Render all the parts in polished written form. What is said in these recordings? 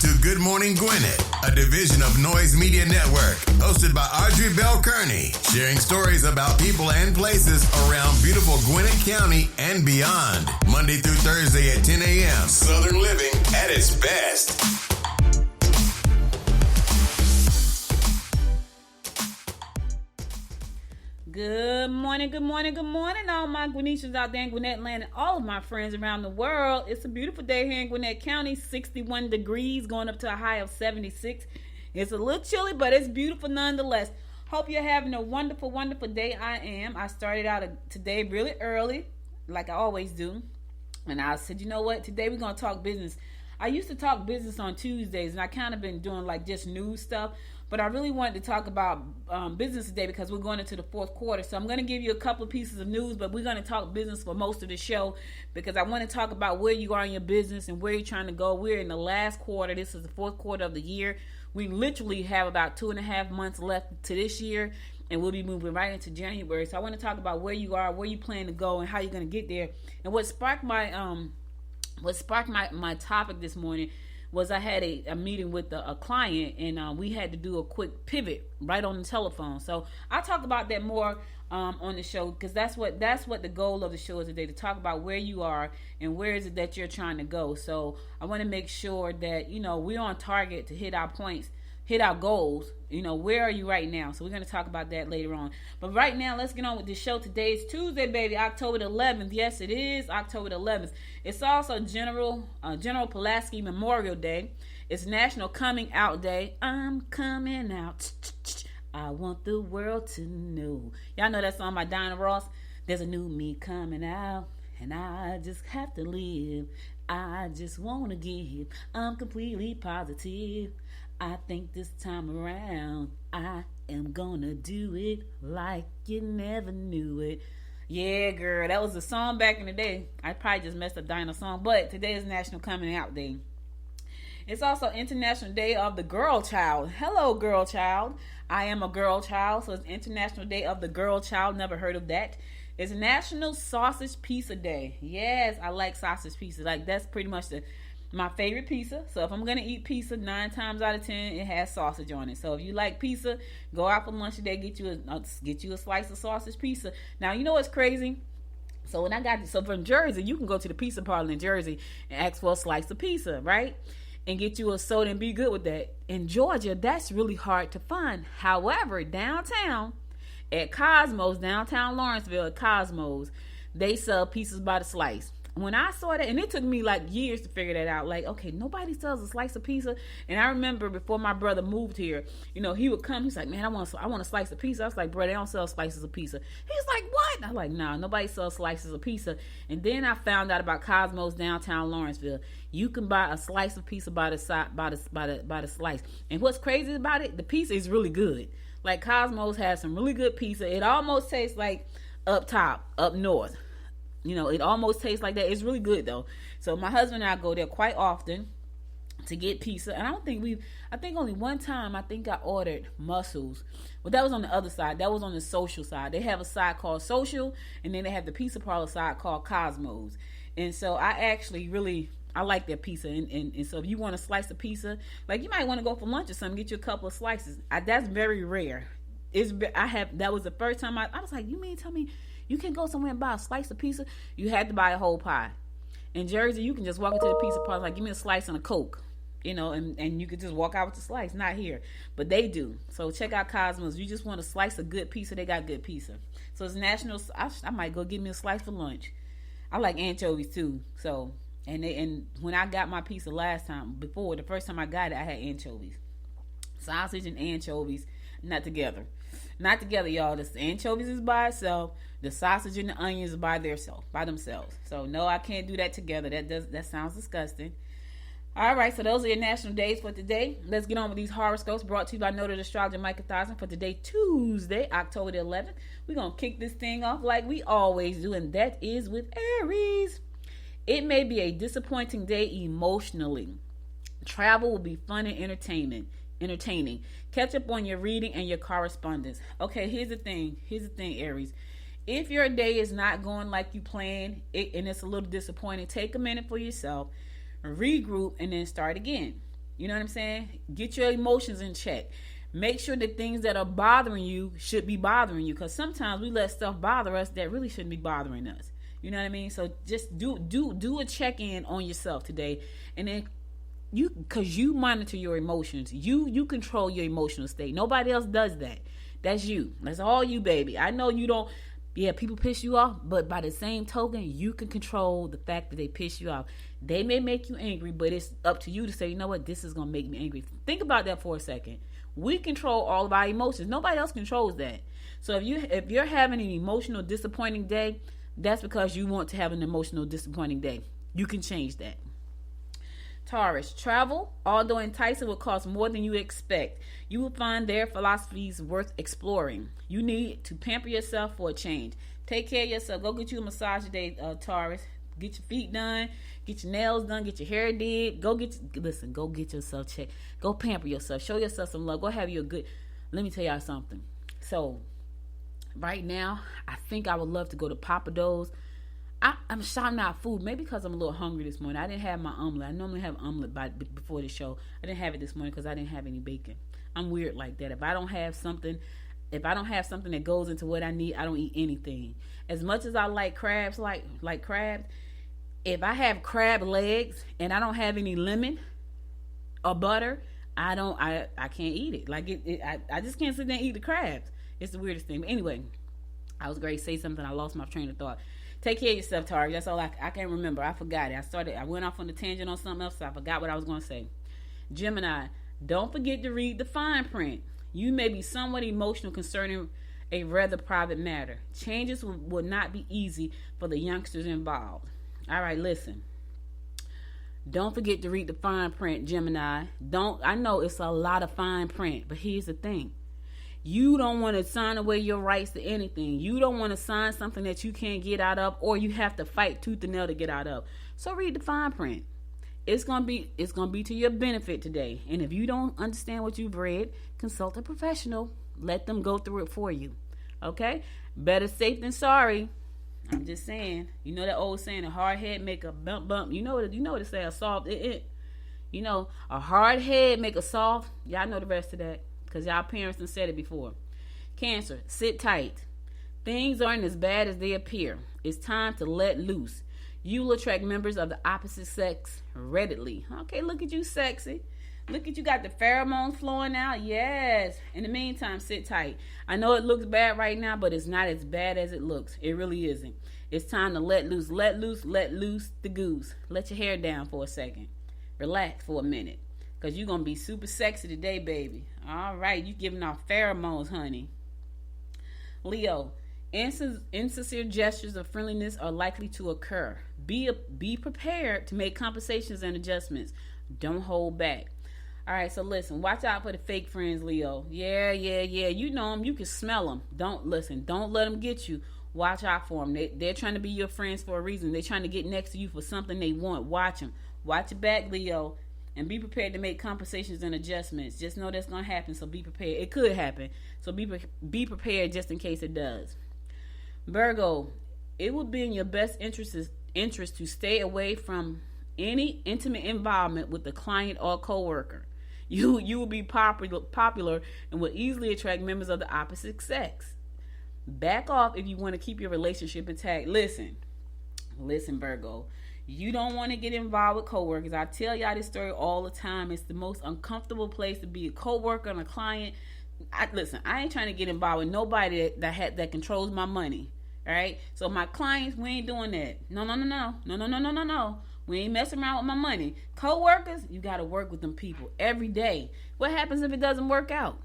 to Good Morning Gwinnett, a division of Noise Media Network, hosted by Audrey Bell Kearney, sharing stories about people and places around beautiful Gwinnett County and beyond. Monday through Thursday at 10 a.m. Southern living at its best. Good morning, all my Gwinnetians out there in Gwinnett land and all of my friends around the world. It's a beautiful day here in Gwinnett County, 61 degrees, going up to a high of 76. It's a little chilly, but it's beautiful nonetheless. Hope you're having a wonderful, wonderful day. I am. I started out today really early, like I always do. And I said, you know what? Today we're going to talk business. I used to talk business on Tuesdays, and I kind of been doing like just news stuff. But I really wanted to talk about business today because we're going into the fourth quarter. So I'm going to give you a couple of pieces of news, but we're going to talk business for most of the show because I want to talk about where you are in your business and where you're trying to go. We're in the last quarter. This is the fourth quarter of the year. We literally have about 2.5 months left to this year, and we'll be moving right into January. So I want to talk about where you are, where you plan to go, and how you're going to get there. And what sparked my topic this morning was I had a meeting with a client, and we had to do a quick pivot right on the telephone. So I'll talk about that more on the show because that's what the goal of the show is today, to talk about where you are and where is it that you're trying to go. So I want to make sure that, we're on target to hit our points, hit our goals. Where are you right now? So we're going to talk about that later on. But right now, let's get on with the show. Today is Tuesday, baby, October the 11th. Yes, it is October the 11th. It's also General Pulaski Memorial Day. It's National Coming Out Day. I'm coming out. I want the world to know. Y'all know that song by Diana Ross? There's a new me coming out, and I just have to live. I just want to give. I'm completely positive. I think this time around, I am gonna do it like you never knew it. Yeah, girl, that was a song back in the day. I probably just messed up Dinah's song, but today is National Coming Out Day. It's also International Day of the Girl Child. Hello, girl child. I am a girl child, so it's International Day of the Girl Child. Never heard of that. It's National Sausage Pizza Day. Yes, I like sausage pizza. Like, that's pretty much my favorite pizza. So if I'm gonna eat pizza, 9 times out of 10 it has sausage on it. So if you like pizza, go out for lunch today, get you a slice of sausage pizza. Now, you know what's crazy? So from Jersey, you can go to the pizza parlor in Jersey and ask for a slice of pizza, right? And get you a soda and be good with that. In Georgia, that's really hard to find. However, downtown at Cosmos, downtown Lawrenceville at Cosmos, they sell pizzas by the slice. When I saw that, and it took me like years to figure that out, like, okay, nobody sells a slice of pizza. And I remember before my brother moved here, he would come, he's like, man, I want a slice of pizza. I was like, bro, they don't sell slices of pizza. He's like, what? I'm like, nah, nobody sells slices of pizza. And then I found out about Cosmos downtown Lawrenceville. You can buy a slice of pizza by the slice. And what's crazy about it, the pizza is really good. Like, Cosmos has some really good pizza. It almost tastes like up top, up north. It almost tastes like that. It's really good though. So my husband and I go there quite often to get pizza. And I think only one time I ordered mussels. But that was on the other side. That was on the social side. They have a side called Social, and then they have the pizza parlor side called Cosmos. And so I like their pizza. And so if you want a slice of pizza, like, you might want to go for lunch or something, get you a couple of slices. That's very rare. That was the first time I was like, you mean tell me you can go somewhere and buy a slice of pizza? You had to buy a whole pie. In Jersey, you can just walk into the pizza parlor, like, give me a slice and a Coke, and you can just walk out with the slice. Not here, but they do. So check out Cosmos. You just want a slice of good pizza, they got good pizza. So it's national. I might go get me a slice for lunch. I like anchovies too. So and when I got my pizza the first time I got it, I had anchovies, sausage and anchovies, not together. Not together, y'all. The anchovies is by itself. The sausage and the onions by themselves. So no, I can't do that together. That sounds disgusting. All right, so those are your national days for today. Let's get on with these horoscopes brought to you by noted astrologer Micah Thousand for today, Tuesday, October the 11th. We're going to kick this thing off like we always do, and that is with Aries. It may be a disappointing day emotionally. Travel will be fun and entertaining. Catch up on your reading and your correspondence. Okay, here's the thing, Aries. If your day is not going like you planned, and it's a little disappointing, take a minute for yourself, regroup, and then start again. You know what I'm saying? Get your emotions in check. Make sure the things that are bothering you should be bothering you, because sometimes we let stuff bother us that really shouldn't be bothering us. You know what I mean? So just do a check-in on yourself today, and then because you monitor your emotions. You control your emotional state. Nobody else does that. That's you. That's all you, baby. I know you don't. Yeah, people piss you off, but by the same token, you can control the fact that they piss you off. They may make you angry, but it's up to you to say, you know what, this is going to make me angry. Think about that for a second. We control all of our emotions. Nobody else controls that. So if you're having an emotional disappointing day, that's because you want to have an emotional disappointing day. You can change that. Taurus, travel, although enticing, will cost more than you expect. You will find their philosophies worth exploring. You need to pamper yourself for a change. Take care of yourself. Go get you a massage today, Taurus. Get your feet done. Get your nails done. Get your hair did. Go get yourself checked. Go pamper yourself. Show yourself some love. Go have you a good. Let me tell y'all something. So, right now, I think I would love to go to Papa Do's. I'm shouting out food, maybe because I'm a little hungry this morning. I didn't have my omelet. I normally have omelet before the show. I didn't have it this morning because I didn't have any bacon. I'm weird like that. If I don't have something that goes into what I need, I don't eat anything. As much as I like crabs, like crabs, if I have crab legs and I don't have any lemon or butter, I can't eat it. I just can't sit there and eat the crabs. It's the weirdest thing. But anyway, I was going to say something. I lost my train of thought. Take care of yourself, Taurus. That's all I can't remember. I forgot it. I went off on a tangent on something else, so I forgot what I was going to say. Gemini, don't forget to read the fine print. You may be somewhat emotional concerning a rather private matter. Changes will not be easy for the youngsters involved. All right, listen. Don't forget to read the fine print, Gemini. I know it's a lot of fine print, but here's the thing. You don't want to sign away your rights to anything. You don't want to sign something that you can't get out of, or you have to fight tooth and nail to get out of. So read the fine print. It's gonna be to your benefit today. And if you don't understand what you've read, consult a professional. Let them go through it for you. Okay? Better safe than sorry. I'm just saying. You know that old saying, a hard head make a bump. You know what it say, a soft You know, a hard head make a soft. Y'all know the rest of that. Because y'all parents done said it before. Cancer, sit tight. Things aren't as bad as they appear. It's time to let loose. You will attract members of the opposite sex readily. Okay, look at you, sexy. Look at you, got the pheromones flowing out. Yes. In the meantime, sit tight. I know it looks bad right now, but it's not as bad as it looks. It really isn't. It's time to let loose. Let loose the goose. Let your hair down for a second. Relax for a minute. Because you're going to be super sexy today, baby. All right, you giving off pheromones, honey. Leo, insincere gestures of friendliness are likely to occur. Be prepared to make compensations and adjustments. Don't hold back. All right, so listen, watch out for the fake friends, Leo. Yeah. You know them. You can smell them. Don't let them get you. Watch out for them. They're trying to be your friends for a reason. They're trying to get next to you for something they want. Watch them. Watch your back, Leo. And be prepared to make compensations and adjustments. Just know that's going to happen, so be prepared. It could happen, so be prepared just in case it does. Virgo, it will be in your best interest to stay away from any intimate involvement with the client or coworker. You will be popular and will easily attract members of the opposite sex. Back off if you want to keep your relationship intact. Listen, Virgo. You don't want to get involved with coworkers. I tell y'all this story all the time. It's the most uncomfortable place to be, a coworker and a client. I ain't trying to get involved with nobody that controls my money. All right? So my clients, we ain't doing that. No. We ain't messing around with my money. Coworkers, you got to work with them people every day. What happens if it doesn't work out?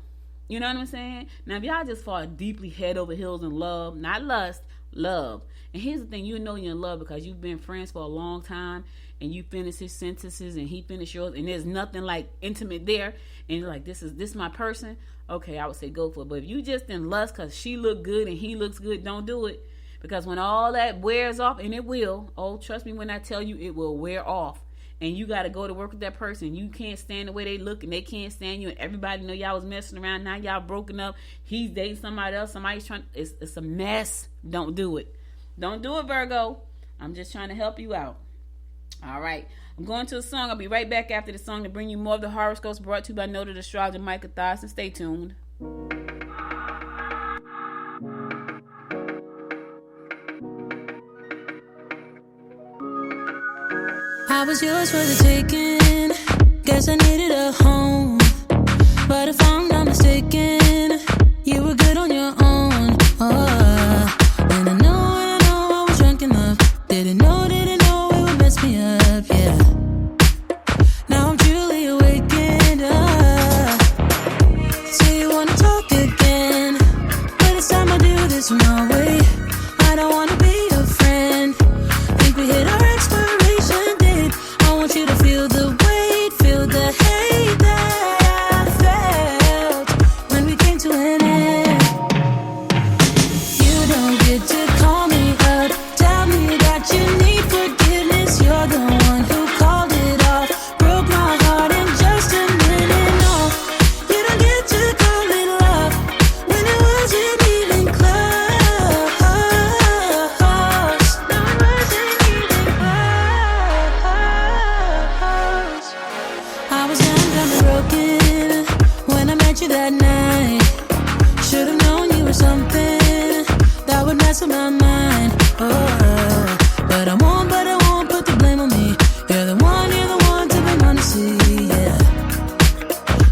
You know what I'm saying? Now, if y'all just fall deeply head over heels in love, not lust, love. And here's the thing, you know you're in love because you've been friends for a long time and you finish his sentences and he finished yours and there's nothing like intimate there and you're like, this my person. Okay, I would say go for it. But if you just in lust because she look good and he looks good, don't do it. Because when all that wears off, and it will, trust me when I tell you, it will wear off. And you got to go to work with that person. You can't stand the way they look and they can't stand you. And everybody know y'all was messing around. Now y'all broken up. He's dating somebody else. Somebody's trying. It's a mess. Don't do it. Don't do it, Virgo. I'm just trying to help you out. All right. I'm going to a song. I'll be right back after the song to bring you more of the horoscopes brought to you by noted astrologer Micah Thyssen. Stay tuned. I was yours for the taking. Guess I needed a home, but if I'm not mistaken, you were good on your own. And I know I was drunk enough. Didn't know it would mess me up, yeah. Now I'm truly awakened up. So you wanna talk again, but it's time I do this my way. I don't wanna be your friend. Think we hit our expiration date. I want you to feel the weight, feel the hate that I felt when we came to an end. You don't get to call me up, tell me that you need forgiveness. You're the one who called it off, broke my heart in just a minute. No, you don't get to call it love when it wasn't even close. No, it wasn't even close. I was young, dumb, and broken when I met you that night. Should've known you were something that would mess with my mind. But I won't put the blame on me. You're the one to be honestly, yeah.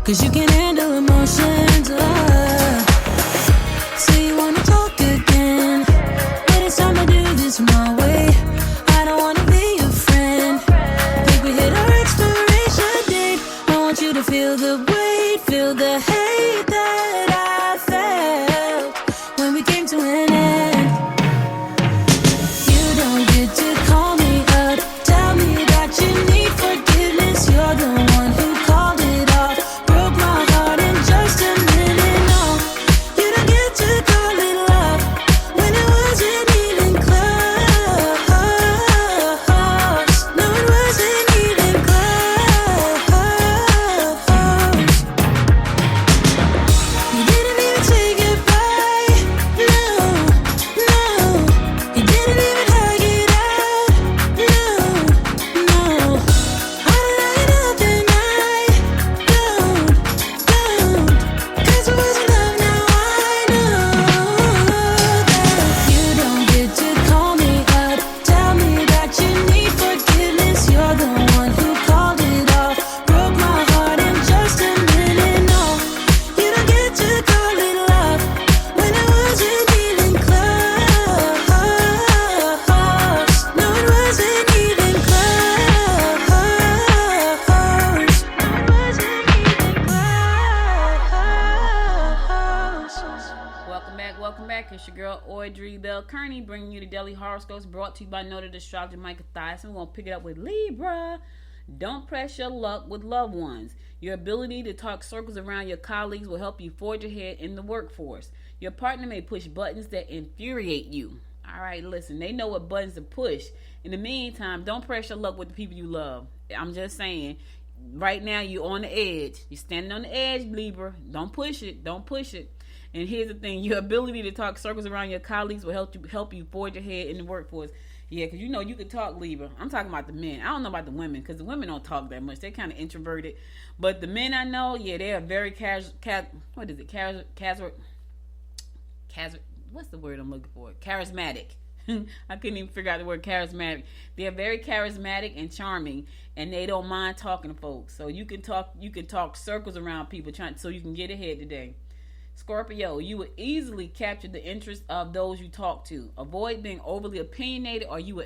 'Cause you can handle emotions. So you wanna talk again, but it's time to do this my way. I don't wanna be your friend. Think we hit our expiration date. I want you to feel the weight, feel the hate that I felt when we came to an end. You don't get to call me up, tell me that you need forgiveness. You're the one who called it off, broke my heart in just a minute. No, you don't get to call it love when it wasn't even close. No, it wasn't even close. You didn't even say goodbye. No, you didn't even hug it out. No, I don't know you nothing. Don't, 'cause it wasn't love. Now I know that you don't get to call me up, tell me that you need forgiveness. You're the one who called it off, broke my heart in just a minute. No, you don't get to call it love when it wasn't even close. No, it wasn't even close. No, it wasn't even close. Welcome back. It's your girl Audrey Bell Kearney bringing you the daily horoscopes brought to you by noted astrologer Micah Thyssen. We're gonna pick it up with Libra. Don't press your luck with loved ones. Your ability to talk circles around your colleagues will help you forge ahead in the workforce. Your partner may push buttons that infuriate you. All right, listen, they know what buttons to push. In the meantime, don't press your luck with the people you love. I'm just saying, right now you're on the edge. You're standing on the edge, Libra. Don't push it. Don't push it. And here's the thing: your ability to talk circles around your colleagues will help you forge ahead in the workforce. Yeah, because you know you can talk, Libra. I'm talking about the men. I don't know about the women because the women don't talk that much. They're kind of introverted. But the men I know, yeah, they are very what's the word I'm looking for? Charismatic. I couldn't even figure out the word charismatic. They're very charismatic and charming, and they don't mind talking to folks. So you can talk circles around people so you can get ahead today. Scorpio, you will easily capture the interest of those you talk to. Avoid being overly opinionated or you will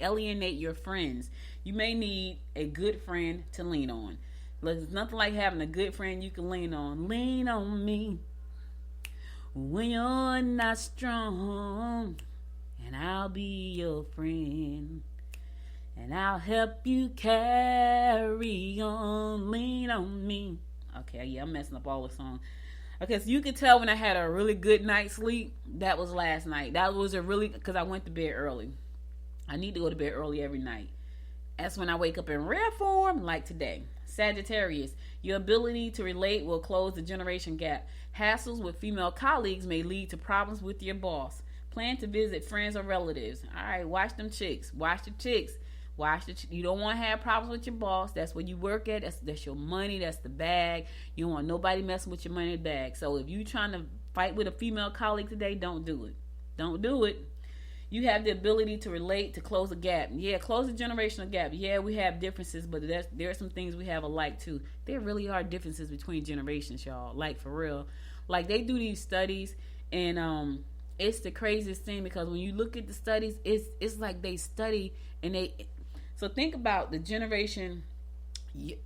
alienate your friends. You may need a good friend to lean on. There's nothing like having a good friend you can lean on. Lean on me when you're not strong, and I'll be your friend, and I'll help you carry on. Lean on me. Okay, yeah, I'm messing up all the songs. Okay, so you can tell when I had a really good night's sleep. That was last night. That was because I went to bed early. I need to go to bed early every night. That's when I wake up in rare form, like today. Sagittarius, your ability to relate will close the generation gap. Hassles with female colleagues may lead to problems with your boss. Plan to visit friends or relatives. All right, watch them chicks. Watch the chicks. You don't want to have problems with your boss. That's where you work at. That's your money. That's the bag. You don't want nobody messing with your money bag. So if you trying to fight with a female colleague today, don't do it. Don't do it. You have the ability to relate, to close a gap. Yeah, close a generational gap. Yeah, we have differences, but there are some things we have alike too. There really are differences between generations, y'all. Like, for real. Like, they do these studies, and it's the craziest thing, because when you look at the studies, it's like they study and they. So think about the generation.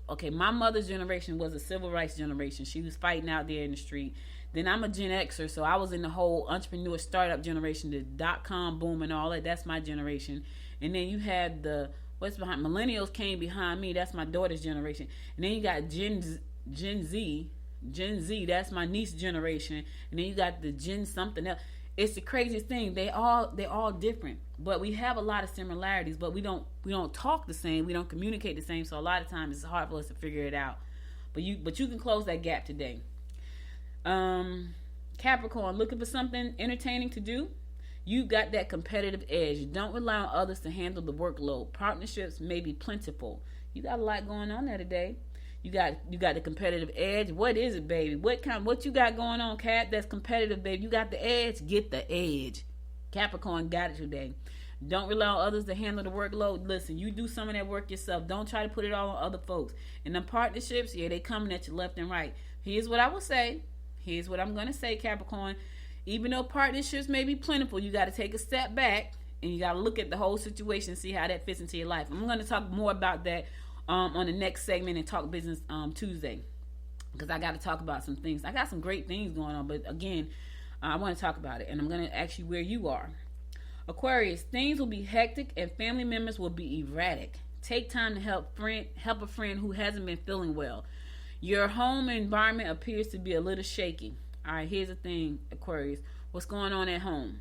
Okay, my mother's generation was a civil rights generation. She was fighting out there in the street. Then I'm a Gen Xer, so I was in the whole entrepreneur startup generation, the .com boom and all that. That's my generation. And then you had what's behind millennials came behind me. That's my daughter's generation. And then you got Gen Z. That's my niece's generation. And then you got the Gen something else. It's the craziest thing. They're all different, but we have a lot of similarities. But we don't talk the same. We don't communicate the same. So a lot of times it's hard for us to figure it out. But you can close that gap today. Capricorn, looking for something entertaining to do. You got that competitive edge. Don't rely on others to handle the workload. Partnerships may be plentiful. You got a lot going on there today. You got the competitive edge. What is it, baby? What you got going on, Cap? That's competitive, baby. You got the edge. Get the edge. Capricorn got it today. Don't rely on others to handle the workload. Listen, you do some of that work yourself. Don't try to put it all on other folks. And them partnerships, yeah, they coming at you left and right. Here's what I will say. Here's what I'm going to say, Capricorn. Even though partnerships may be plentiful, you got to take a step back and you got to look at the whole situation and see how that fits into your life. I'm going to talk more about that on the next segment and Talk Business Tuesday, because I got to talk about some things. I got some great things going on, but again, I want to talk about it, and I'm going to ask you where you are. Aquarius, things will be hectic and family members will be erratic. Take time to help a friend who hasn't been feeling well. Your home environment appears to be a little shaky. All right, here's the thing, Aquarius. What's going on at home?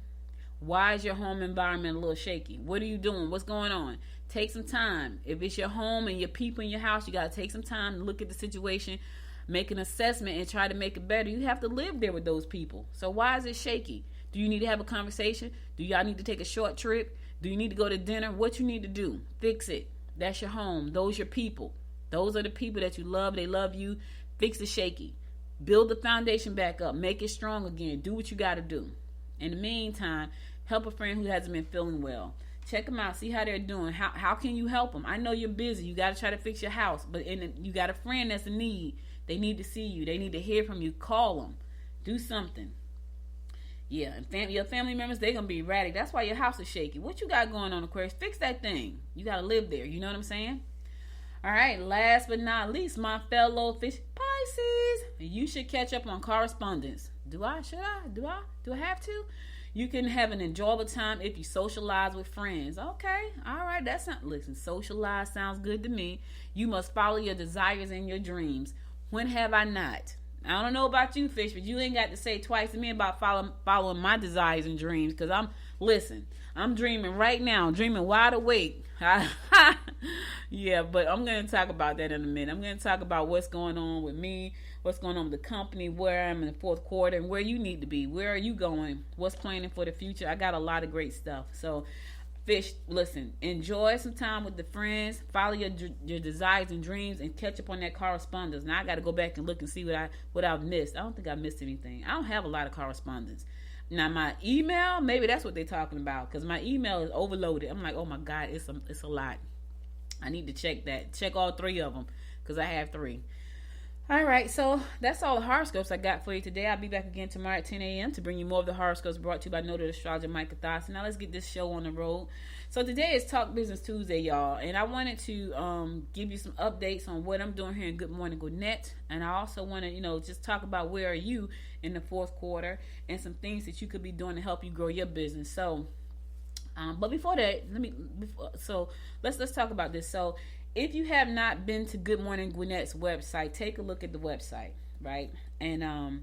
Why is your home environment a little shaky? What are you doing? What's going on? Take some time. If it's your home and your people in your house, you got to take some time to look at the situation, make an assessment, and try to make it better. You have to live there with those people. So why is it shaky? Do you need to have a conversation? Do y'all need to take a short trip? Do you need to go to dinner? What you need to do? Fix it. That's your home. Those are your people. Those are the people that you love. They love you. Fix the shaky. Build the foundation back up. Make it strong again. Do what you got to do. In the meantime, help a friend who hasn't been feeling well. Check them out. See how they're doing. How can you help them? I know you're busy. You got to try to fix your house. But you got a friend that's in need. They need to see you. They need to hear from you. Call them. Do something. Yeah, and your family members, they're going to be erratic. That's why your house is shaky. What you got going on, Aquarius? Fix that thing. You got to live there. You know what I'm saying? All right, last but not least, my fellow fish Pisces, you should catch up on correspondence. Do I have to? You can have an enjoyable time if you socialize with friends. Okay, all right, listen, socialize sounds good to me. You must follow your desires and your dreams. When have I not? I don't know about you, fish, but you ain't got to say twice to me about following my desires and dreams, because I'm dreaming right now. I'm dreaming wide awake. Yeah, but I'm going to talk about that in a minute. I'm going to talk about what's going on with me, what's going on with the company, where I'm in the fourth quarter, and where you need to be. Where are you going? What's planning for the future? I got a lot of great stuff. So, fish, listen, enjoy some time with the friends, follow your desires and dreams, and catch up on that correspondence. Now, I got to go back and look and see what I've missed. I don't think I missed anything. I don't have a lot of correspondence. Now, my email, maybe that's what they're talking about, because my email is overloaded. I'm like, oh, my God, it's a lot. I need to check that. Check all 3 of them, because I have 3. All right, so that's all the horoscopes I got for you today. I'll be back again tomorrow at 10 a.m. to bring you more of the horoscopes brought to you by noted astrologer Micah Thotson. Now, let's get this show on the road. So today is Talk Business Tuesday, y'all, and I wanted to give you some updates on what I'm doing here in Good Morning Gwinnett, and I also want to, just talk about where are you in the fourth quarter and some things that you could be doing to help you grow your business. So, but before that, let's talk about this. So, if you have not been to Good Morning Gwinnett's website, take a look at the website, right? And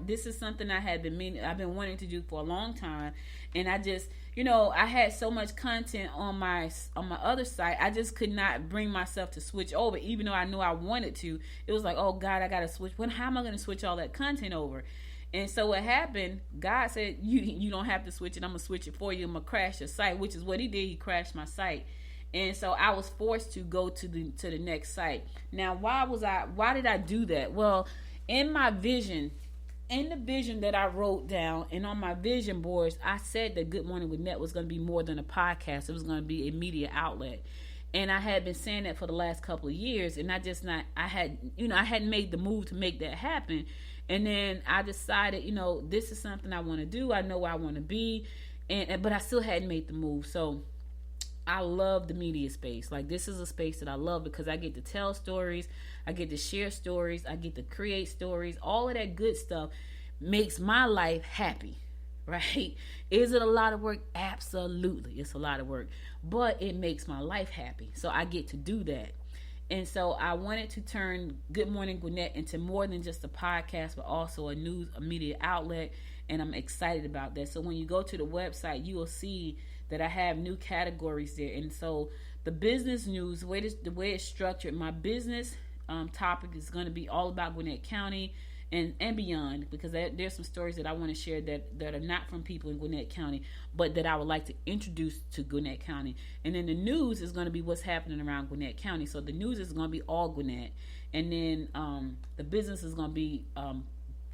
this is something I've been wanting to do for a long time, and I just, I had so much content on my other site, I just could not bring myself to switch over, even though I knew I wanted to. It was like, oh God, I gotta switch. How am I gonna switch all that content over? And so what happened, God said, you don't have to switch it. I'm going to switch it for you. I'm going to crash your site, which is what he did. He crashed my site. And so I was forced to go to the next site. Now, why did I do that? Well, in my vision, in the vision that I wrote down and on my vision boards, I said that Good Morning Gwinnett was going to be more than a podcast. It was going to be a media outlet. And I had been saying that for the last couple of years, and I hadn't made the move to make that happen. And then I decided, this is something I want to do. I know where I want to be, but I still hadn't made the move. So I love the media space. Like, this is a space that I love because I get to tell stories, I get to share stories, I get to create stories. All of that good stuff makes my life happy, right? Is it a lot of work? Absolutely. It's a lot of work, but it makes my life happy. So I get to do that. And so I wanted to turn Good Morning Gwinnett into more than just a podcast, but also a media outlet. And I'm excited about that. So when you go to the website, you will see that I have new categories there. And so the business news, the way it's structured, my business topic is going to be all about Gwinnett County and beyond, because there's some stories that I want to share that are not from people in Gwinnett County, but that I would like to introduce to Gwinnett County. And then the news is going to be what's happening around Gwinnett County. So the news is going to be all Gwinnett. And then the business is going to be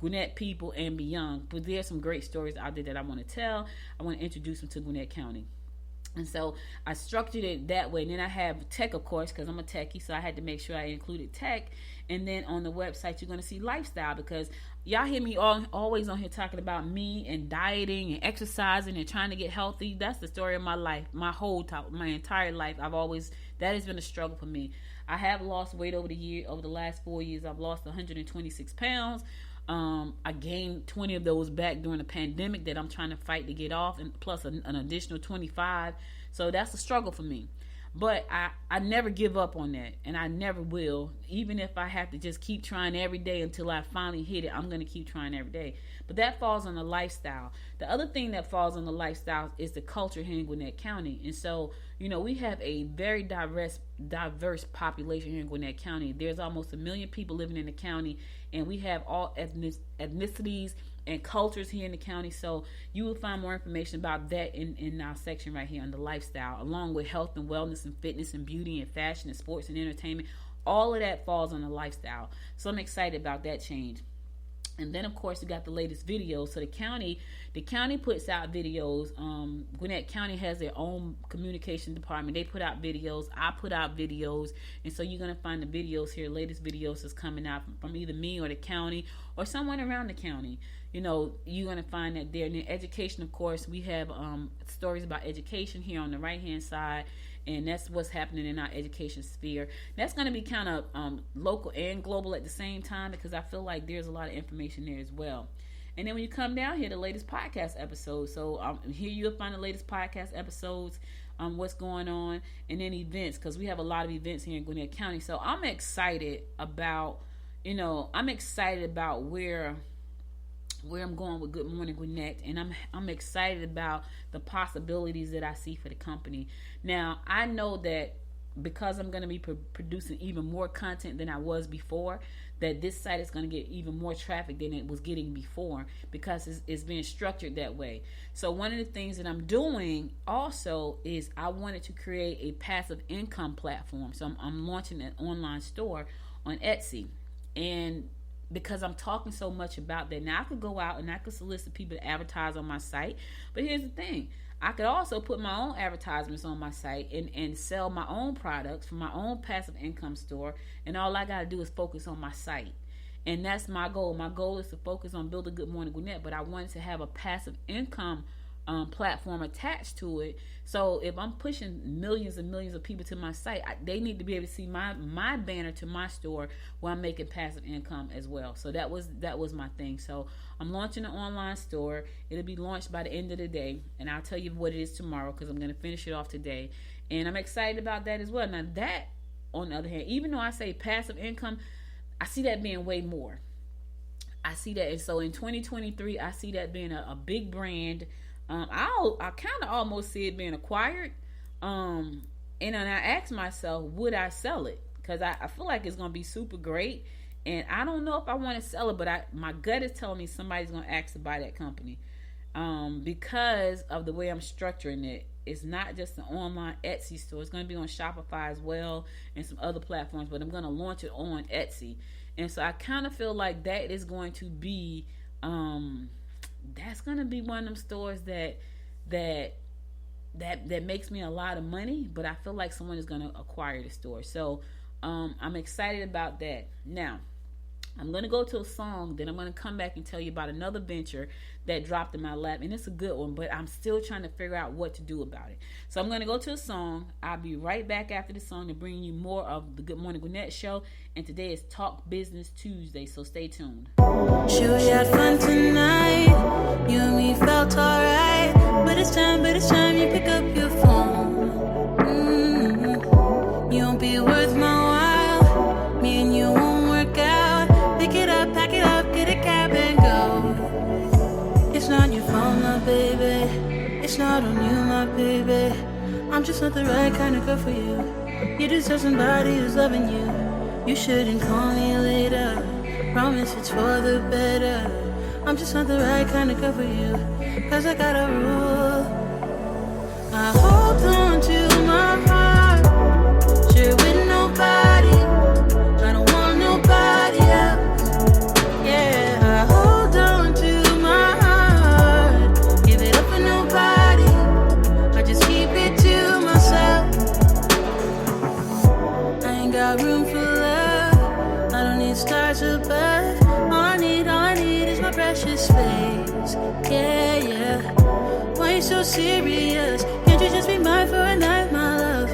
Gwinnett people and beyond. But there's some great stories out there that I want to tell. I want to introduce them to Gwinnett County. And so I structured it that way. And then I have tech, of course, because I'm a techie, so I had to make sure I included tech. And then on the website, you're going to see lifestyle, because y'all hear me always on here talking about me and dieting and exercising and trying to get healthy. That's the story of my life, my entire life. That has been a struggle for me. I have lost weight over the last 4 years. I've lost 126 pounds. I gained 20 of those back during the pandemic that I'm trying to fight to get off, and plus an additional 25. So that's a struggle for me. But I never give up on that, and I never will. Even if I have to just keep trying every day until I finally hit it, I'm going to keep trying every day. But that falls on the lifestyle. The other thing that falls on the lifestyle is the culture here in Gwinnett County. And so, we have a very diverse population here in Gwinnett County. There's almost 1 million people living in the county, and we have all ethnicities and cultures here in the county. So you will find more information about that in our section right here on the lifestyle, along with health and wellness and fitness and beauty and fashion and sports and entertainment. All of that falls on the lifestyle. So I'm excited about that change. And then, of course, we got the latest videos. So the county puts out videos. Gwinnett County has their own communication department. They put out videos. I put out videos. And so you're going to find the videos here. Latest videos is coming out from either me or the county or someone around the county. You're going to find that there. And then education, of course, we have stories about education here on the right-hand side. And that's what's happening in our education sphere. That's going to be kind of local and global at the same time, because I feel like there's a lot of information there as well. And then when you come down here, the latest podcast episodes. So here you'll find the latest podcast episodes, what's going on, and then events, because we have a lot of events here in Gwinnett County. So I'm excited about, where I'm going with Good Morning Gwinnett, and I'm excited about the possibilities that I see for the company. Now, I know that because I'm going to be producing even more content than I was before, that this site is going to get even more traffic than it was getting before, because it's being structured that way. So one of the things that I'm doing also is I wanted to create a passive income platform. So I'm launching an online store on Etsy, and because I'm talking so much about that. Now, I could go out and I could solicit people to advertise on my site, but here's the thing. I could also put my own advertisements on my site and sell my own products from my own passive income store, and all I got to do is focus on my site. And that's my goal. My goal is to focus on building Good Morning Gwinnett, but I wanted to have a passive income platform attached to it. So if I'm pushing millions and millions of people to my site, they need to be able to see my banner to my store where I'm making passive income as well. So that was my thing. So I'm launching an online store. It'll be launched by the end of the day, and I'll tell you what it is tomorrow, because I'm going to finish it off today. And I'm excited about that as well. Now, that, on the other hand, even though I say passive income, I see that being way more. I see that. And so in 2023, I see that being a big brand. I kind of almost see it being acquired. And then I asked myself, would I sell it? Because I feel like it's going to be super great. And I don't know if I want to sell it, but my gut is telling me somebody's going to ask to buy that company. Because of the way I'm structuring it. it's not just an online Etsy store. It's going to be on Shopify as well and some other platforms, but I'm going to launch it on Etsy. And so I kind of feel like that is going to be that's going to be one of them stores that makes me a lot of money, but I feel like someone is going to acquire the store. So I'm excited about that. Now, I'm going to go to a song, then I'm going to come back and tell you about another venture that dropped in my lap, and it's a good one, but I'm still trying to figure out what to do about it. So I'm going to go to a song. I'll be right back after the song to bring you more of the Good Morning Gwinnett Show, and today is Talk Business Tuesday, so stay tuned. Sure, we had fun tonight. You and me felt alright, but it's time you pick up your phone. You won't be worth my while. Me and you won't work out. Pick it up, pack it up, get a cab and go. It's not your fault, my baby. It's not on you, my baby. I'm just not the right kind of girl for you. You deserve somebody who's loving you. You shouldn't call me later. Promise it's for the better. I'm just not the right kind of girl for you. Cause I got a rule. I hold on to my heart. Share with nobody. I don't want nobody else. Yeah, I hold on to my heart. Give it up for nobody. I just keep it to myself. I ain't got room for love. I don't need stars above. All I need is my precious space. Yeah. Why you so serious? Can't you just be mine for a night, my love?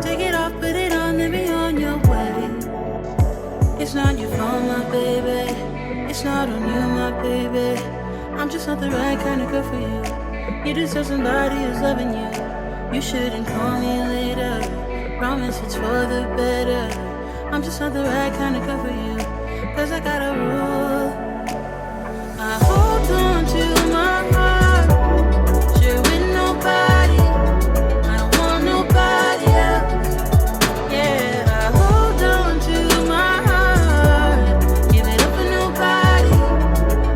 Take it off, put it on, then be on your way. It's not your fault, my baby. It's not on you, my baby. I'm just not the right kind of girl for you. You deserve somebody who's loving you. You shouldn't call me later. Promise it's for the better. I'm just not the right kind of girl for you. Cause I got a rule. I hold on to my heart. Share with nobody. I don't want nobody else. Yeah, I hold on to my heart. Give it up for nobody.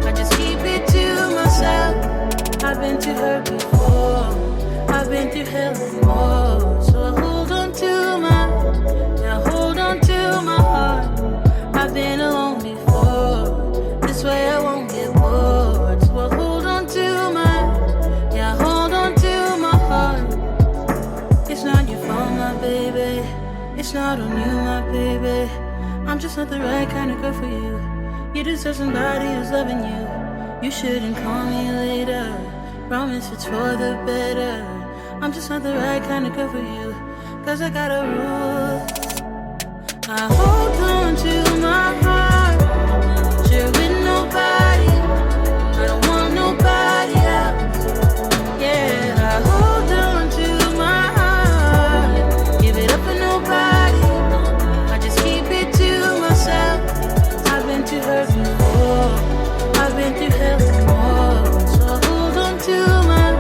I just keep it to myself. I've been to hurt before. I've been through hell and more. So I hold on to my heart. I've been alone before. This way I won't get bored. So I hold on to my heart. It's not your fault, my baby. It's not on you, my baby. I'm just not the right kind of girl for you. You deserve somebody who's loving you. You shouldn't call me later. Promise it's for the better. I'm just not the right kind of girl for you. Cause I got a rule. I hold on to my heart. Share with nobody. I don't want nobody else. Yeah, I hold on to my heart. Give it up for nobody. I just keep it to myself. I've been too hurt before. I've been through hell and more. So I hold on to my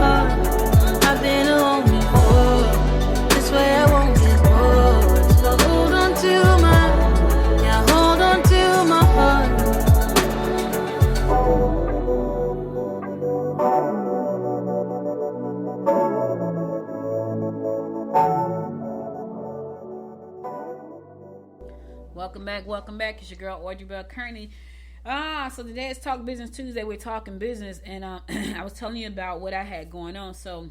heart. I've been alone before. This way I won't get bored. So hold on to my heart. Welcome back. It's your girl Audrey Bell Kearney. So today is Talk Business Tuesday. We're talking business, and I was telling you about what I had going on. So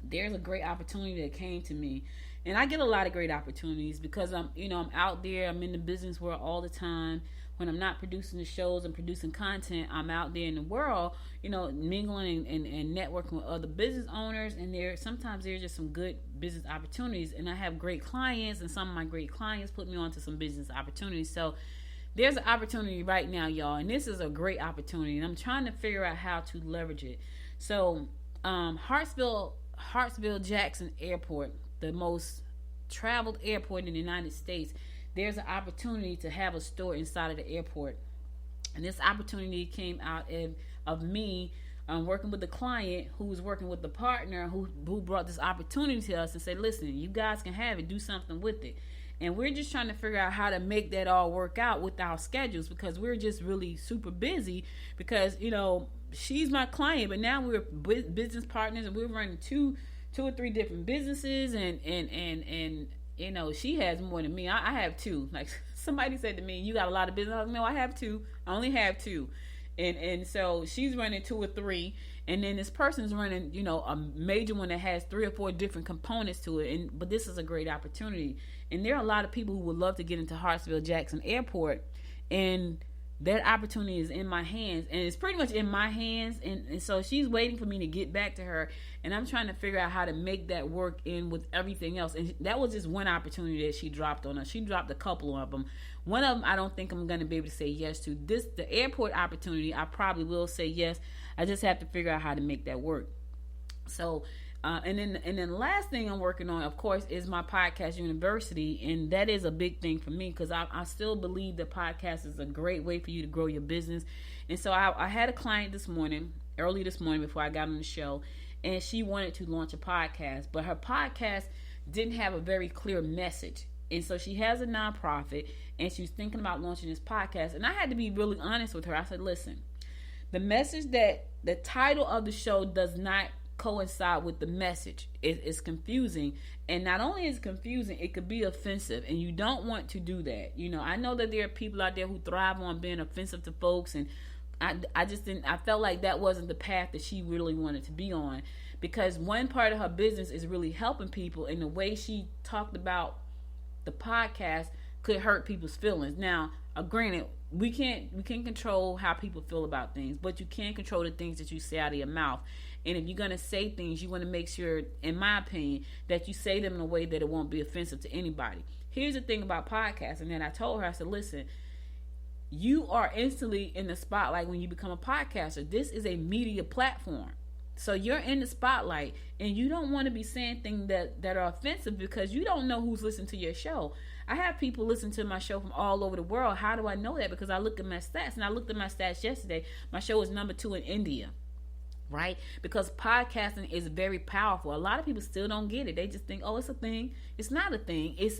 there's a great opportunity that came to me, and I get a lot of great opportunities because I'm out there. I'm in the business world all the time. When I'm not producing the shows and producing content, I'm out there in the world, mingling and networking with other business owners. And sometimes there's just some good business opportunities. And I have great clients, and some of my great clients put me onto some business opportunities. So there's an opportunity right now, y'all, and this is a great opportunity. And I'm trying to figure out how to leverage it. So Hartsville Jackson Airport, the most traveled airport in the United States, there's an opportunity to have a store inside of the airport. And this opportunity came out of me working with the client who was working with the partner who brought this opportunity to us and said, listen, you guys can have it, do something with it. And we're just trying to figure out how to make that all work out with our schedules, because we're just really super busy because, she's my client, but now we're business partners, and we're running two or three different businesses, and you know, she has more than me. I have two. Like somebody said to me, "You got a lot of business." I was like, "No, I have two. I only have two." And so she's running two or three, and then this person's running, you know, a major one that has 3 or 4 different components to it. But this is a great opportunity, and there are a lot of people who would love to get into Hartsfield-Jackson Airport, and that opportunity is in my hands, and it's pretty much in my hands. And so she's waiting for me to get back to her, and I'm trying to figure out how to make that work in with everything else. And that was just one opportunity that she dropped on us. She dropped a couple of them. One of them I don't think I'm going to be able to say yes to. The airport opportunity, I probably will say yes. I just have to figure out how to make that work. So and then the last thing I'm working on, of course, is my podcast university, and that is a big thing for me because I still believe that podcast is a great way for you to grow your business. And so I had a client early this morning before I got on the show, and she wanted to launch a podcast, but her podcast didn't have a very clear message. And so she has a nonprofit, and she's thinking about launching this podcast. And I had to be really honest with her. I said, listen, the message that the title of the show does not coincide with the message. It's confusing, and not only is it confusing, it could be offensive, and you don't want to do that. You know, I know that there are people out there who thrive on being offensive to folks, and I just didn't. I felt like that wasn't the path that she really wanted to be on, because one part of her business is really helping people, and the way she talked about the podcast could hurt people's feelings. Now, granted, we can't control how people feel about things, but you can control the things that you say out of your mouth. And if you're going to say things, you want to make sure, in my opinion, that you say them in a way that it won't be offensive to anybody. Here's the thing about podcasts. And then I told her, I said, listen, you are instantly in the spotlight when you become a podcaster. This is a media platform. So you're in the spotlight, and you don't want to be saying things that are offensive because you don't know who's listening to your show. I have people listen to my show from all over the world. How do I know that? Because I look at my stats, and I looked at my stats yesterday. My show is number 2 in India. Right? Because podcasting is very powerful. A lot of people still don't get it. They just think, oh, it's a thing. It's not a thing. It's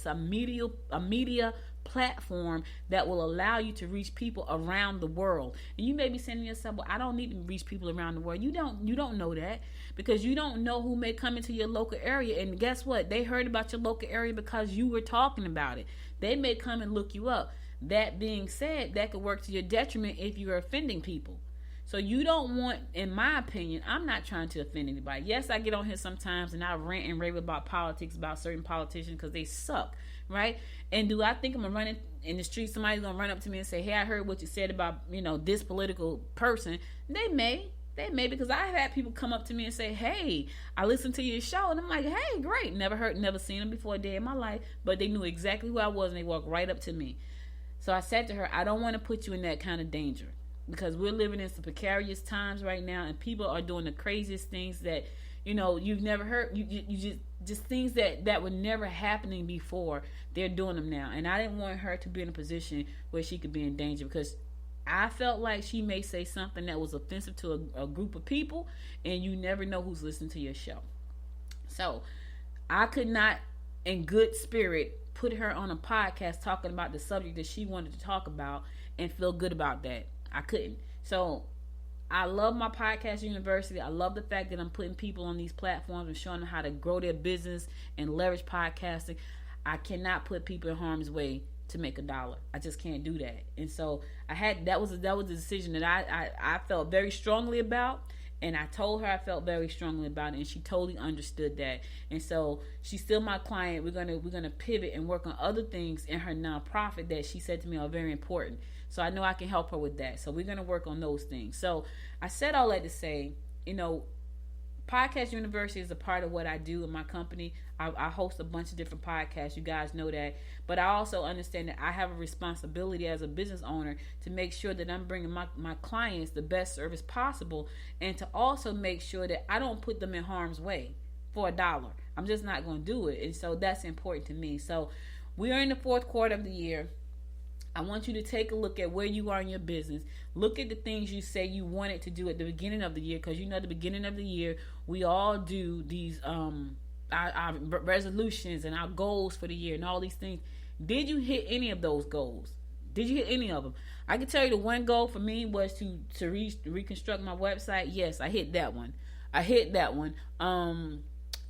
a media platform that will allow you to reach people around the world. And you may be saying to yourself, well, I don't need to reach people around the world. You don't know that, because you don't know who may come into your local area. And guess what? They heard about your local area because you were talking about it. They may come and look you up. That being said, that could work to your detriment if you're offending people. So you don't want, in my opinion, I'm not trying to offend anybody. Yes, I get on here sometimes and I rant and rave about politics, about certain politicians because they suck, right? And do I think I'm going to run in the street, somebody's going to run up to me and say, hey, I heard what you said about, you know, this political person? They may, because I've had people come up to me and say, hey, I listened to your show. And I'm like, hey, great. Never seen them before a day in my life, but they knew exactly who I was and they walked right up to me. So I said to her, I don't want to put you in that kind of danger, because we're living in some precarious times right now, and people are doing the craziest things that, you know, you've never heard. You just things that were never happening before. They're doing them now, and I didn't want her to be in a position where she could be in danger, because I felt like she may say something that was offensive to a group of people, and you never know who's listening to your show. So I could not, in good spirit, put her on a podcast talking about the subject that she wanted to talk about and feel good about that. I couldn't. So I love my podcast university. I love the fact that I'm putting people on these platforms and showing them how to grow their business and leverage podcasting. I cannot put people in harm's way to make $1. I just can't do that. And so that was a decision that I felt very strongly about. And I told her I felt very strongly about it, and she totally understood that. And so she's still my client. We're gonna pivot and work on other things in her nonprofit that she said to me are very important. So I know I can help her with that. So we're gonna work on those things. So I said all that to say, you know, Podcast University is a part of what I do in my company. I host a bunch of different podcasts. You guys know that. But I also understand that I have a responsibility as a business owner to make sure that I'm bringing my clients the best service possible, and to also make sure that I don't put them in harm's way for $1. I'm just not going to do it. And so that's important to me. So we are in the 4th quarter of the year. I want you to take a look at where you are in your business. Look at the things you say you wanted to do at the beginning of the year, because you know at the beginning of the year we all do these our resolutions and our goals for the year and all these things. Did you hit any of those goals? Did you hit any of them? I can tell you the one goal for me was to reconstruct my website. Yes, I hit that one. I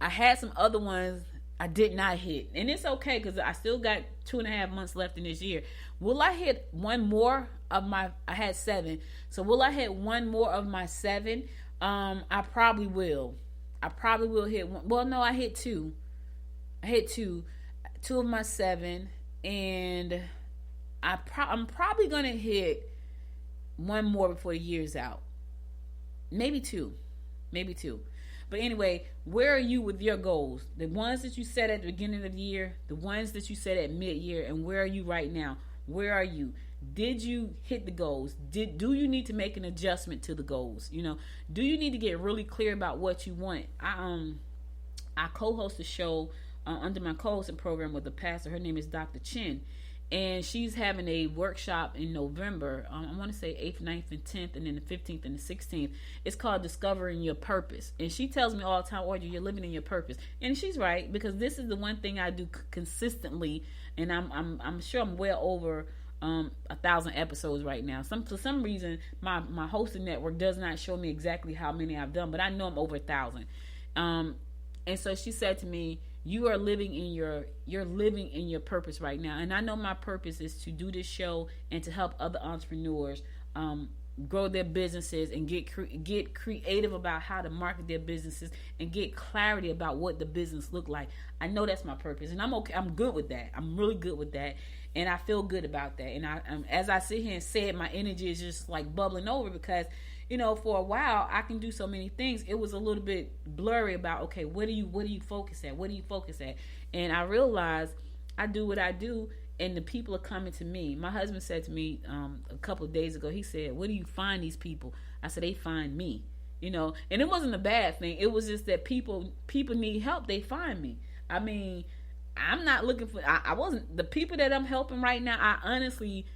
had some other ones I did not hit. And it's okay because I still got 2.5 months left in this year. Will I hit one more of my, I had 7. So will I hit one more of my 7? I probably will. I probably will hit one. Well, no, I hit 2. I hit 2 of my 7. And I'm probably going to hit one more before the year's out. Maybe 2. But anyway, where are you with your goals? The ones that you set at the beginning of the year, the ones that you set at mid-year, and where are you right now? Where are you? Did you hit the goals? Do you need to make an adjustment to the goals? You know, do you need to get really clear about what you want? I co-host a show under my co-hosting program with a pastor. Her name is Dr. Chin. And she's having a workshop in November. I want to say 8th, 9th, and 10th, and then the 15th and the 16th. It's called Discovering Your Purpose. And she tells me all the time, Audrey, you're living in your purpose. And she's right, because this is the one thing I do consistently. And I'm sure I'm well over 1,000 episodes right now. For some reason, my hosting network does not show me exactly how many I've done, but I know I'm over 1,000. And so she said to me, you are living in your purpose right now. And I know my purpose is to do this show and to help other entrepreneurs grow their businesses and get creative about how to market their businesses and get clarity about what the business look like. I know that's my purpose, and I'm okay. I'm good with that. I'm really good with that, and I feel good about that. And as I sit here and say it, my energy is just like bubbling over because, you know, for a while I can do so many things. It was a little bit blurry about, okay, what do you focus at? What do you focus at? And I realized I do what I do, and the people are coming to me. My husband said to me a couple of days ago, he said, where do you find these people? I said, they find me, you know. And it wasn't a bad thing. It was just that people need help. They find me. I mean, I'm not looking for, I wasn't, the people that I'm helping right now, I honestly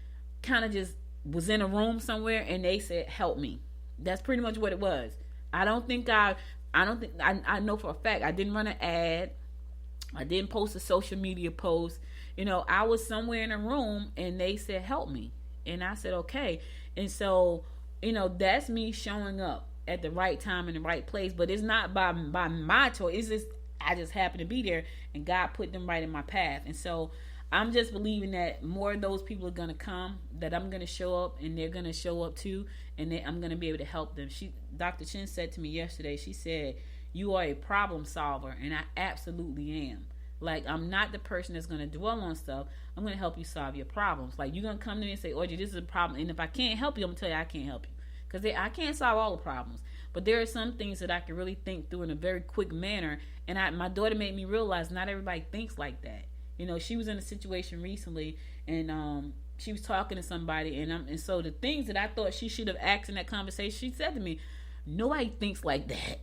kind of just was in a room somewhere and they said, help me. That's pretty much what it was. I know for a fact I didn't run an ad. I didn't post a social media post. You know, I was somewhere in a room and they said, help me. And I said, okay. And so, you know, that's me showing up at the right time in the right place. But it's not by my choice. It's just, I just happened to be there and God put them right in my path. And so I'm just believing that more of those people are going to come, that I'm going to show up and they're going to show up too. And I'm going to be able to help them. Dr. Chin said to me yesterday, she said, you are a problem solver. And I absolutely am. Like, I'm not the person that's going to dwell on stuff. I'm going to help you solve your problems. Like, you're going to come to me and say, Audrey, this is a problem. And if I can't help you, I'm going to tell you I can't help you. Because I can't solve all the problems. But there are some things that I can really think through in a very quick manner. And my daughter made me realize not everybody thinks like that. You know, she was in a situation recently and she was talking to somebody. And so the things that I thought she should have asked in that conversation, she said to me, nobody thinks like that.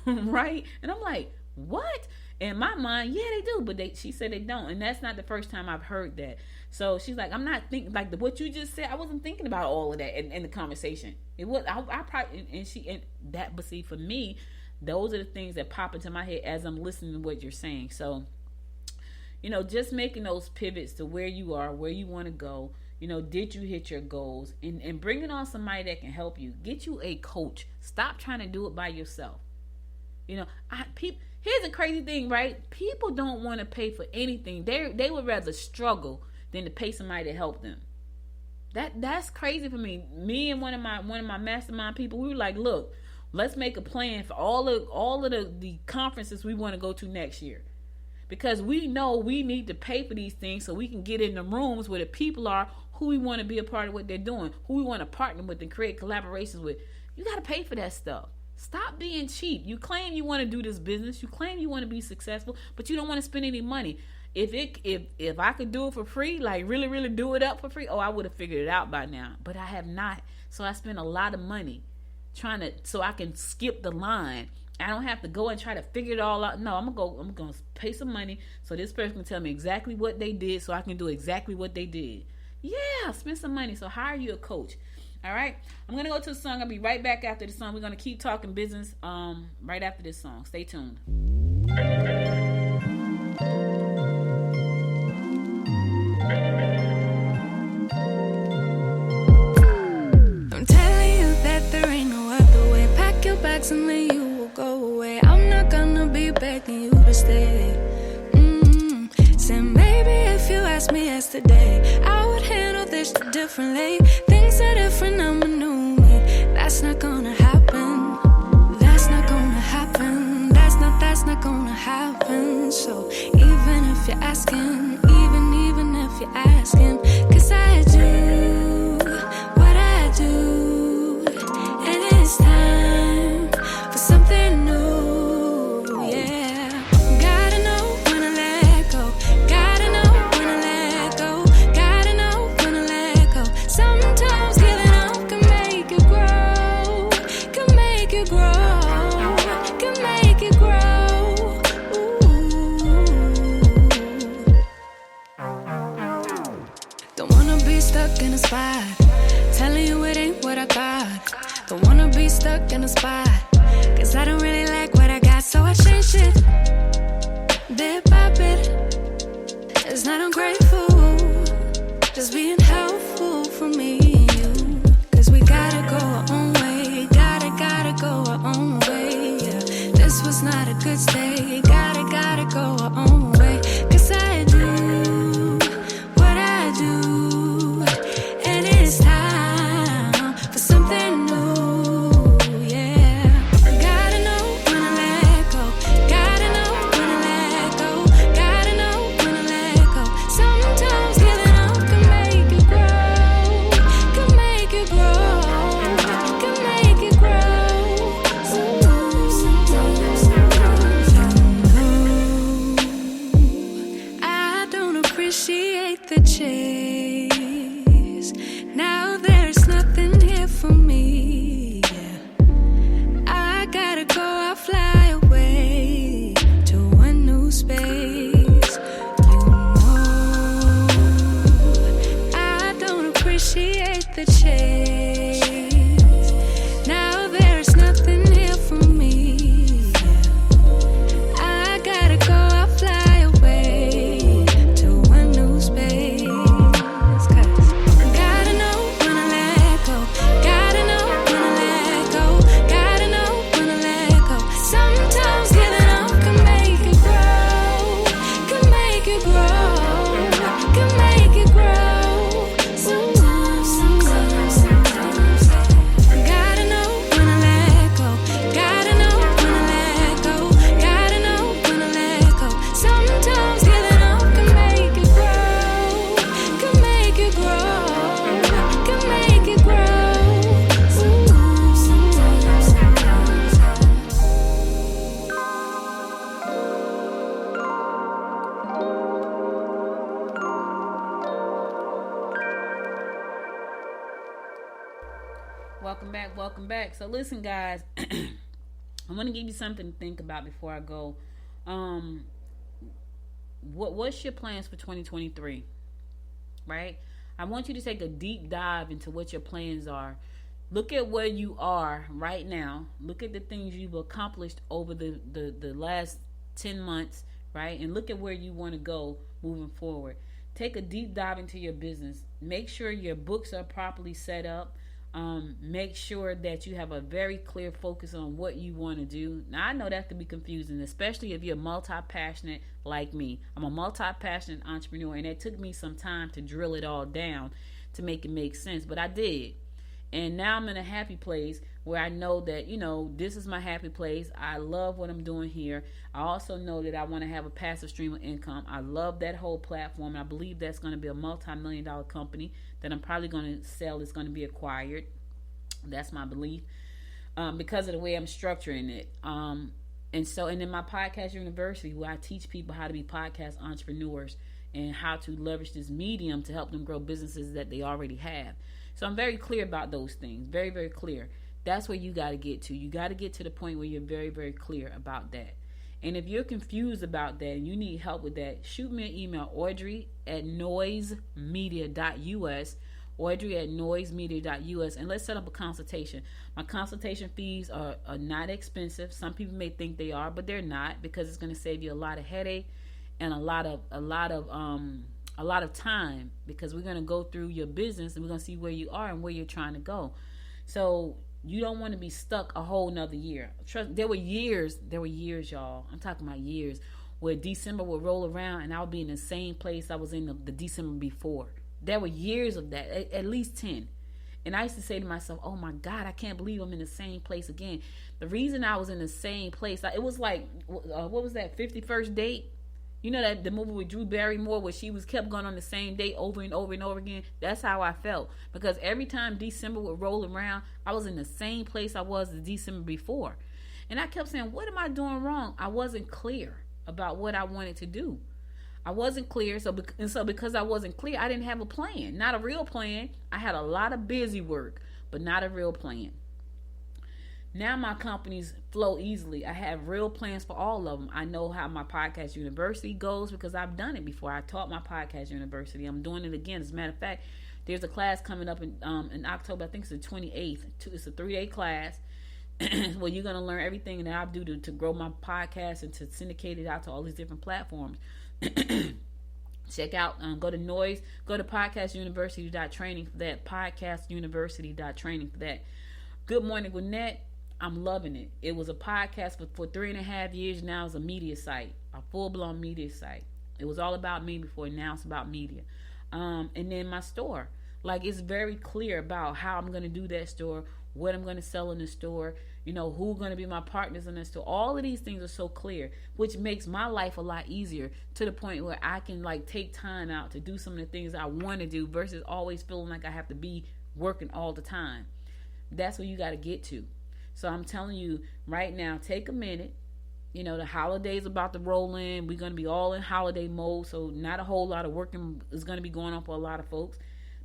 Right? And I'm like, what? In my mind, yeah, they do, but she said they don't, and that's not the first time I've heard that. So she's like, I'm not thinking like what you just said. I wasn't thinking about all of that in the conversation. It was I probably but see, for me, those are the things that pop into my head as I'm listening to what you're saying. So, you know, just making those pivots to where you are, where you want to go. You know, did you hit your goals, and bringing on somebody that can help you. Get you a coach. Stop trying to do it by yourself. You know, here's the crazy thing, right? People don't want to pay for anything. They would rather struggle than to pay somebody to help them. That's crazy for me. Me and one of my mastermind people, we were like, look, let's make a plan for all of the conferences we want to go to next year. Because we know we need to pay for these things so we can get in the rooms where the people are who we want to be a part of what they're doing, who we want to partner with and create collaborations with. You got to pay for that stuff. Stop being cheap. You claim you want to do this business. You claim you want to be successful, but you don't want to spend any money. If I could do it for free, like really, really do it up for free, I would have figured it out by now. But I have not. So I spend a lot of money so I can skip the line. I don't have to go and try to figure it all out. No, I'm going to pay some money so this person can tell me exactly what they did so I can do exactly what they did. Yeah, spend some money. So hire you a coach. All right, I'm going to go to the song. I'll be right back after the song. We're going to keep talking business right after this song. Stay tuned. yesterday. I would handle this differently. Things are different, I'm a new me. That's not gonna happen. That's not gonna happen. That's not gonna happen. So even if you're asking, even if you're asking, 'cause I do what I do, and it's time for something new, yeah. Gotta know when to let go. Gotta know when to let go. Gotta know when to let go. Sometimes giving up can make you grow. Can make you grow. Can make you grow. Ooh. Don't wanna be stuck in a spot, telling you it ain't what I got. Don't wanna be stuck in a spot, 'cause I don't really like what I got, so I changed it bit by bit. It's not ungrateful, just being helpful for me and you. 'Cause we gotta go our own way, gotta go our own way, yeah. This was not a good stay, gotta go our own way. 'Cause I do what I do, and it's time for something new, yeah. Gotta know when to let go. Gotta know when to let go. Gotta know when to let go. Sometimes giving up can make you grow. Can make you grow. Can make you grow. I don't appreciate the chase. Now there's nothing here for me, yeah. I gotta go, I fly away to a new space. You know, I don't appreciate the chase. Now there's nothing here for me, yeah. I gotta go, I fly away to a new space. 'Cause gotta know when to let go. Gotta know when to let go. Gotta know when to let go. Sometimes giving up can make you grow. Can make you grow. Can make you grow. Sometimes. Gotta know when to let go. Gotta know when to let go. Gotta know when to let go. Sometimes giving up can make you grow. Can make you grow. Can make you grow. Welcome back. So listen, guys, I want to give you something to think about before I go. What's your plans for 2023? Right? I want you to take a deep dive into what your plans are. Look at where you are right now. Look at the things you've accomplished over the last 10 months, right? And look at where you want to go moving forward. Take a deep dive into your business. Make sure your books are properly set up. Make sure that you have a very clear focus on what you want to do. Now, I know that can be confusing, especially if you're multi-passionate like me. I'm a multi-passionate entrepreneur, and it took me some time to drill it all down to make it make sense, but I did. And now I'm in a happy place where I know that, this is my happy place. I love what I'm doing here. I also know that I want to have a passive stream of income. I love that whole platform. I believe that's going to be a multi-million-dollar company that I'm probably going to sell. It's going to be acquired. That's my belief, because of the way I'm structuring it. And in my podcast university, where I teach people how to be podcast entrepreneurs and how to leverage this medium to help them grow businesses that they already have. So I'm very clear about those things. Very, very clear. That's where you got to get to. You got to get to the point where you're very, very clear about that. And if you're confused about that and you need help with that, shoot me an email, audrey@noisemedia.us, audrey@noisemedia.us, and let's set up a consultation. My consultation fees are not expensive. Some people may think they are, but they're not, because it's going to save you a lot of headache and a lot of time, because we're going to go through your business and we're going to see where you are and where you're trying to go. So you don't want to be stuck a whole nother year. Trust, there were years, y'all. I'm talking about years where December would roll around and I would be in the same place I was in the December before. There were years of that, at least 10. And I used to say to myself, oh my God, I can't believe I'm in the same place again. The reason I was in the same place, it was like, what was that, 51st Date? You know that the movie with Drew Barrymore where she kept going on the same date over and over and over again? That's how I felt. Because every time December would roll around, I was in the same place I was the December before. And I kept saying, what am I doing wrong? I wasn't clear about what I wanted to do. I wasn't clear. So because I wasn't clear, I didn't have a plan. Not a real plan. I had a lot of busy work, but not a real plan. Now my companies flow easily. I have real plans for all of them. I know how my podcast university goes because I've done it before. I taught my podcast university. I'm doing it again. As a matter of fact, there's a class coming up in October. I think it's the 28th. It's a 3-day class where you're going to learn everything that I do to grow my podcast and to syndicate it out to all these different platforms. Check out, go to podcastuniversity.training for that. Podcastuniversity.training for that. Good Morning Gwinnett. I'm loving it. It was a podcast for 3.5 years. Now it's a media site, a full-blown media site. It was all about me before. Now it's about media. And then my store. Like, it's very clear about how I'm going to do that store, what I'm going to sell in the store, who's going to be my partners in the store. All of these things are so clear, which makes my life a lot easier to the point where I can, take time out to do some of the things I want to do versus always feeling like I have to be working all the time. That's where you got to get to. So I'm telling you right now, take a minute. The holidays about to roll in. We're going to be all in holiday mode. So not a whole lot of working is going to be going on for a lot of folks.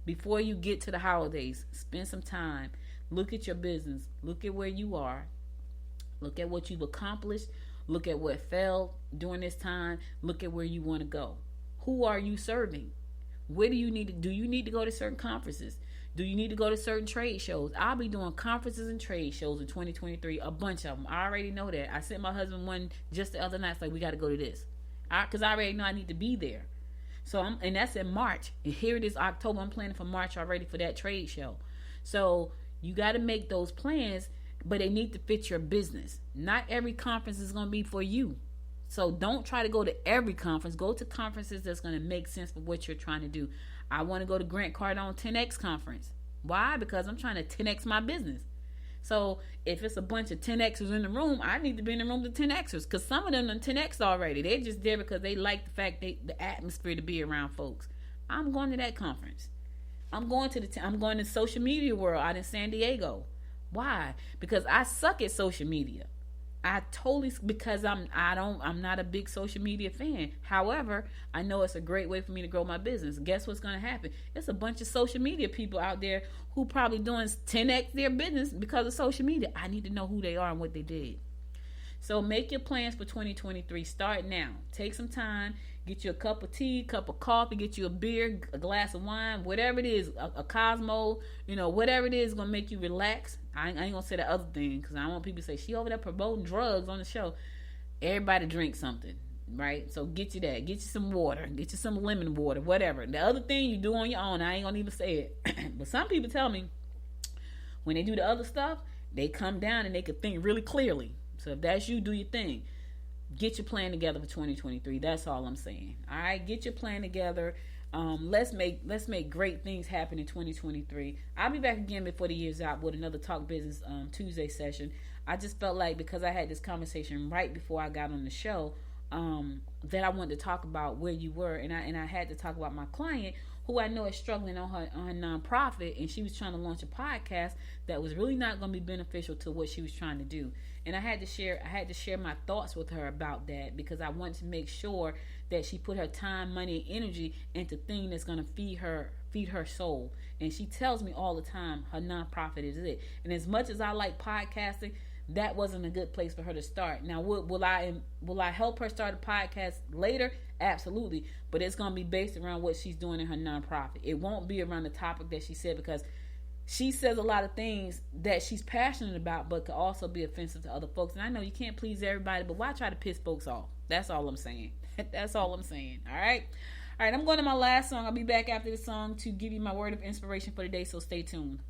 Before you get to the holidays, spend some time. Look at your business. Look at where you are. Look at what you've accomplished. Look at what failed during this time. Look at where you want to go. Who are you serving? Where do you need to? Do you need to go to certain conferences? Do you need to go to certain trade shows? I'll be doing conferences and trade shows in 2023, a bunch of them. I already know that. I sent my husband one just the other night. It's like, we got to go to this. Because I already know I need to be there. And that's in March. And here it is October. I'm planning for March already for that trade show. So you got to make those plans, but they need to fit your business. Not every conference is going to be for you. So don't try to go to every conference. Go to conferences that's going to make sense for what you're trying to do. I want to go to Grant Cardone 10X conference. Why? Because I'm trying to 10X my business. So if it's a bunch of 10Xers in the room, I need to be in the room with 10Xers, because some of them are 10X already. They're just there because they like the fact the atmosphere to be around folks. I'm going to that conference. I'm going to social media world out in San Diego. Why? Because I suck at social media. Because I'm not a big social media fan. However, I know it's a great way for me to grow my business. Guess what's going to happen? There's a bunch of social media people out there who probably doing 10X their business because of social media. I need to know who they are and what they did. So make your plans for 2023. Start now. Take some time. Get you a cup of tea, cup of coffee, get you a beer, a glass of wine, whatever it is, a Cosmo, whatever it is going to make you relax. I ain't going to say the other thing because I don't want people to say, she over there promoting drugs on the show. Everybody drink something, right? So get you that. Get you some water. Get you some lemon water, whatever. The other thing you do on your own, I ain't going to even say it. But some people tell me when they do the other stuff, they come down and they can think really clearly. So if that's you, do your thing. Get your plan together for 2023. That's all I'm saying. All right, get your plan together. Let's make great things happen in 2023. I'll be back again before the year's out with another Talk Business Tuesday session. I just felt like because I had this conversation right before I got on the show, that I wanted to talk about where you were, and I had to talk about my client who I know is struggling on her nonprofit, and she was trying to launch a podcast that was really not going to be beneficial to what she was trying to do. And I had to share my thoughts with her about that because I wanted to make sure that she put her time, money, and energy into things that's going to feed her soul. And she tells me all the time her nonprofit is it. And as much as I like podcasting, that wasn't a good place for her to start. Now, will I help her start a podcast later? Absolutely. But it's going to be based around what she's doing in her nonprofit. It won't be around the topic that she said, because she says a lot of things that she's passionate about, but could also be offensive to other folks. And I know you can't please everybody, but why try to piss folks off? That's all I'm saying. That's all I'm saying. All right. All right. I'm going to my last song. I'll be back after this song to give you my word of inspiration for the day. So stay tuned.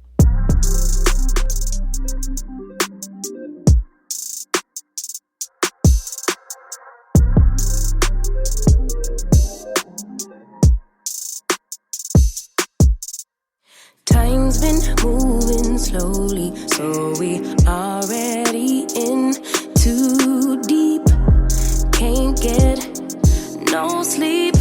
slowly. So we already in too deep. Can't get no sleep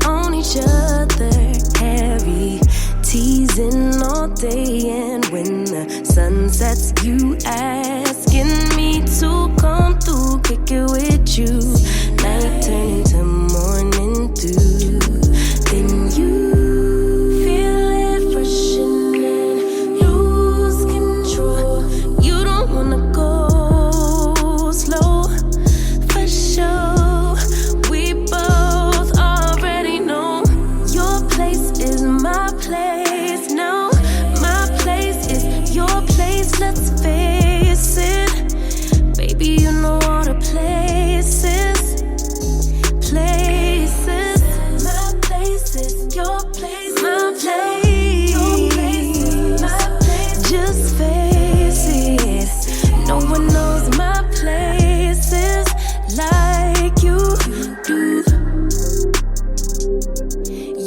on each other. Heavy teasing all day, and when the sun sets, you asking me to come through, kick it with you. Night turning to morning through. Then you feel it rushing in, lose control. You don't wanna go slow, for sure. We both already know your place is my place now. My place is your place, let's face it. Baby, you know all the places. Places. My place is your place. My place. Your place. My place. Just face it. No one knows my places like you do.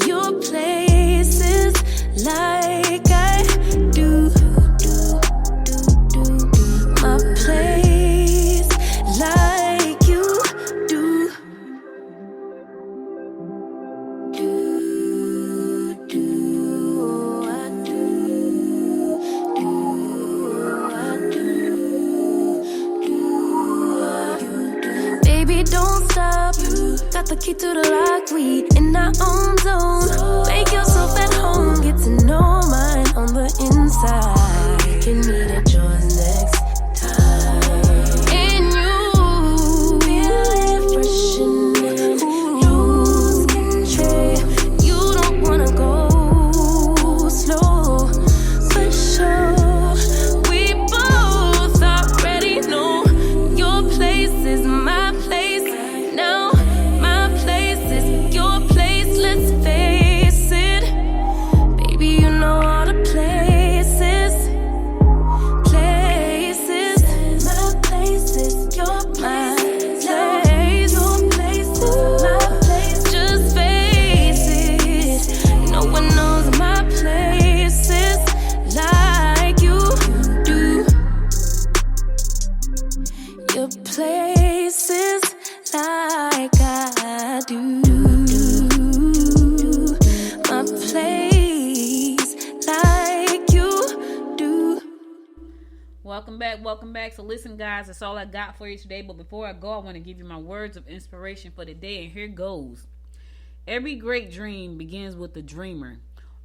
Your places like I do. My place like you do. Baby, don't stop. Got the key to the lock. We in our own zone. Make yourself at home. Get to know mine on the inside. Can meet at yours next time. And you feel it rushing in. Lose control. You don't wanna go slow, for sure. We both already know your place is my place now. My place is your place, let's face it. Baby, you know all the places. Places. My place is your place. Your place is my place. Just face it. No one knows my places like you do. Your places like I do. My place like you do. Welcome back. So listen, guys, that's all I got for you today. But before I go, I want to give you my words of inspiration for the day, and here goes. Every great dream begins with the dreamer.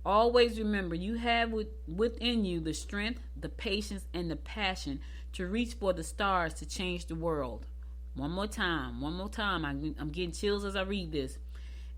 Always remember, you have within you the strength, the patience, and the passion to reach for the stars to change the world. One more time. I'm getting chills as I read this.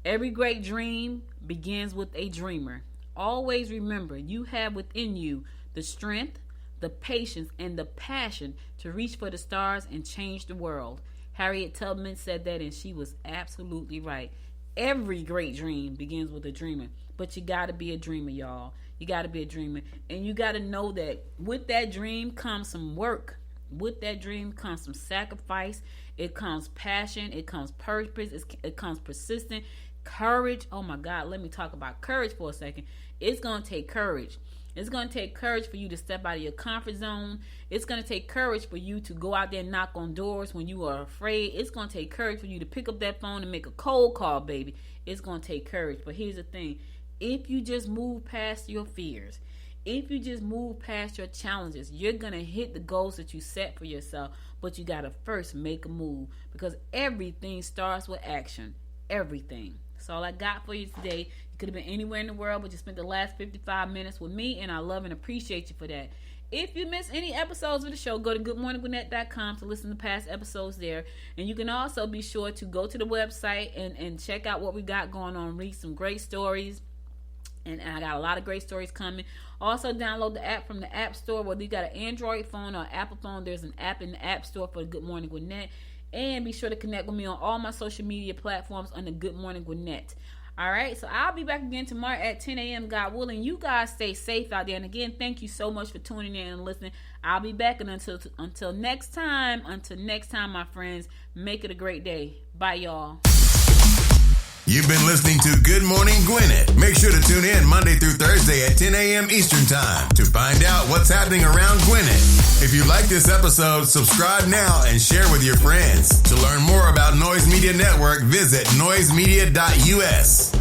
Every great dream begins with a dreamer. Always remember, you have within you the strength, the patience, and the passion to reach for the stars and change the world. Harriet Tubman said that, and she was absolutely right. Every great dream begins with a dreamer. But you got to be a dreamer, y'all. You got to be a dreamer. And you got to know that with that dream comes some work. With that dream comes some sacrifice. It comes passion. It comes purpose. It comes persistent. Courage. Oh my God, let me talk about courage for a second. It's going to take courage. It's going to take courage for you to step out of your comfort zone. It's going to take courage for you to go out there and knock on doors when you are afraid. It's going to take courage for you to pick up that phone and make a cold call, baby. It's going to take courage. But here's the thing. If you just move past your fears, if you just move past your challenges, you're going to hit the goals that you set for yourself. But you got to first make a move, because everything starts with action. Everything. That's all I got for you today. You could have been anywhere in the world, but you spent the last 55 minutes with me, and I love and appreciate you for that. If you miss any episodes of the show, go to goodmorninggwinnett.com to listen to past episodes there. And you can also be sure to go to the website and check out what we got going on. Read some great stories. And I got a lot of great stories coming. Also, download the app from the App Store. Whether you got an Android phone or Apple phone, there's an app in the App Store for Good Morning Gwinnett. And be sure to connect with me on all my social media platforms under Good Morning Gwinnett. All right, so I'll be back again tomorrow at 10 a.m. God willing. You guys stay safe out there. And again, thank you so much for tuning in and listening. I'll be back, and until next time, my friends, make it a great day. Bye, y'all. You've been listening to Good Morning Gwinnett. Make sure to tune in Monday through Thursday at 10 a.m. Eastern Time to find out what's happening around Gwinnett. If you like this episode, subscribe now and share with your friends. To learn more about Noise Media Network, visit noisemedia.us.